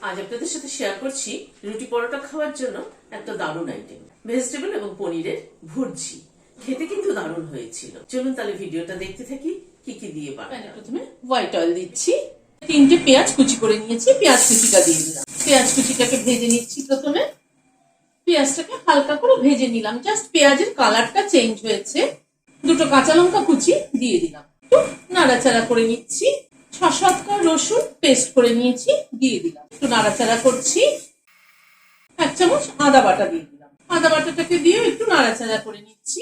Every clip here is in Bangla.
আজ আপনাদের সাথে শেয়ার করছি রুটি পরোটা খাওয়ার জন্য একটা দারুণ আইটেম, ভেজিটেবল এবং পনিরের ভুর্জি। খেতে কিন্তু দারুণ হয়েছিল। চলুন তাহলে ভিডিওটা দেখতে থাকি কি কি দিয়ে বানাই। প্রথমে হোয়াইট অয়েল দিচ্ছি, 3টে পেঁয়াজ কুচি করে নিয়েছি, পেঁয়াজ কুচিটা দিয়ে দিলাম। পেঁয়াজ কুচিটাকে ভেজে নিচ্ছি। প্রথমে পেঁয়াজটাকে হালকা করে ভেজে নিলাম, জাস্ট পেঁয়াজের কালারটা চেঞ্জ হয়েছে। 2টো কাঁচা লঙ্কা কুচি দিয়ে দিলাম, একটু নাড়াচাড়া করে নিচ্ছি। 6-7 কোয়া রসুন পেস্ট করে নিয়েছি, দিয়ে দিলাম, একটু নাড়াচাড়া করছি। 1 চামচ আদা বাটা দিয়ে দিলাম, আদা বাটাটাকে দিয়ে একটু নাড়াচাড়া করে নিচ্ছি।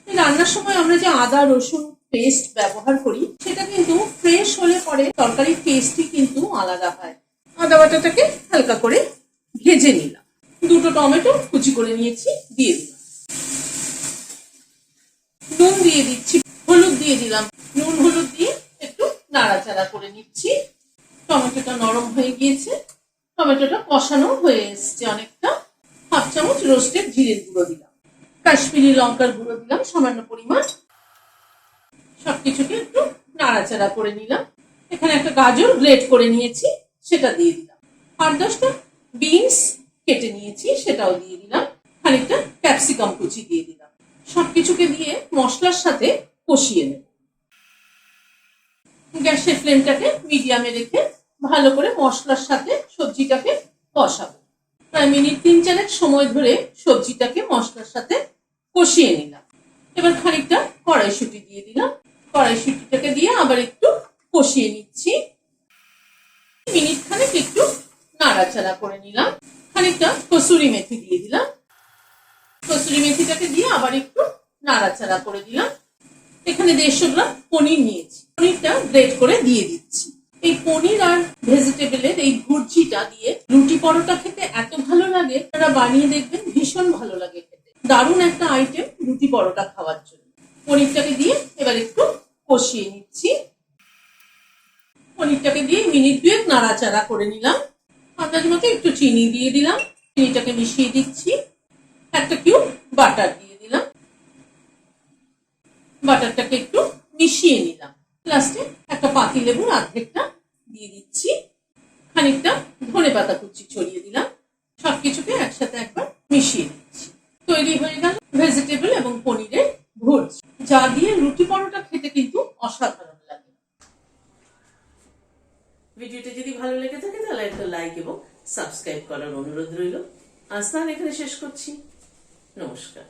রান্নার সময় আমরা যে আদা রসুন পেস্ট ব্যবহার করি সেটা কিন্তু ফ্রেশ হলে পরে তরকারির টেস্টই কিন্তু আলাদা হয়। আদা বাটাটাকে হালকা করে ভেজে নিলাম। 2টো টমেটো কুচি করে নিয়েছি, দিয়ে দিলাম। নুন দিয়ে দিচ্ছি, হলুদ দিয়ে দিলাম। নুন হলুদ দিয়ে একটু নাড়াচাড়া করে নিচ্ছি। টমেটোটা নরম হয়ে গিয়েছে, টমেটোটা কষানো হয়ে এসছে অনেকটা। 1/2 চামচ রোস্টেড জিরের গুঁড়ো দিলাম, কাশ্মীরি লঙ্কার গুঁড়ো দিলাম সামান্য পরিমাণ। সবকিছুকে একটু নাড়াচাড়া করে নিলাম। এখানে একটা গাজর গ্রেট করে নিয়েছি, সেটা দিয়ে দিলাম। 8-10টা বিনস কেটে নিয়েছি, সেটাও দিয়ে দিলাম। খানিকটা ক্যাপসিকাম কুচি দিয়ে দিলাম। সবকিছুকে দিয়ে মশলার সাথে কষিয়ে নেব। গ্যাসের ফ্লেমটাকে মিডিয়ামে রেখে ভালো করে মশলার সাথে সবজিটাকে কষাবো। প্রায় মিনিট 3-4 সময় ধরে সবজিটাকে মশলার সাথে কষিয়ে নিলাম। এবার খানিকটা কড়াইশুঁটি দিয়ে দিলাম, কড়াইশুঁটিটাকে দিয়ে আবার একটু কষিয়ে নিচ্ছি। মিনিট খানেক একটু নাড়াচাড়া করে নিলাম। খানিকটা কসুরি মেথি দিয়ে দিলাম, কসুরি মেথিটাকে দিয়ে আবার একটু নাড়াচাড়া করে দিলাম। এখানে 150 গ্রাম পনির নিয়েছি, পনিরটা গ্রেট করে দিয়ে দিচ্ছি। এই পনির আর ভেজিটেবলের এই ভুর্জিটা দিয়ে রুটি পরোটা খেতে এত ভালো লাগে, আপনারা বানিয়ে দেখবেন, ভীষণ ভালো লাগে খেতে। দারুণ একটা আইটেম রুটি পরোটা খাওয়ার জন্য। পনিরটাকে দিয়ে এবার একটু কষিয়ে নিচ্ছি। পনিরটাকে দিয়ে মিনিট 2 নাড়াচাড়া করে নিলাম। আন্দাজ মতো একটু চিনি দিয়ে দিলাম, চিনিটাকে মিশিয়ে দিচ্ছি। 1 কিউব বাটার দিয়ে দিলাম, বাটারটাকে একটু মিশিয়ে নিলাম। লাস্টে একটা পাতিলেবুর অর্ধেকটা দিয়ে দিচ্ছি। খানিকটা ধনেপাতা কুচি ছড়িয়ে দিলাম। সবকিছুকে একসাথে একবার মিশিয়ে দিচ্ছি। তৈরি হয়ে গেল ভেজিটেবল এবং পনিরের ভুর্জি, যা দিয়ে রুটি পরোটা খেতে কিন্তু অসাধারণ লাগে। ভিডিওটা যদি ভালো লেগে থাকে তাহলে একটা লাইক এবং সাবস্ক্রাইব করার অনুরোধ রইল। আজ তাহলে এখানে শেষ করছি। নমস্কার।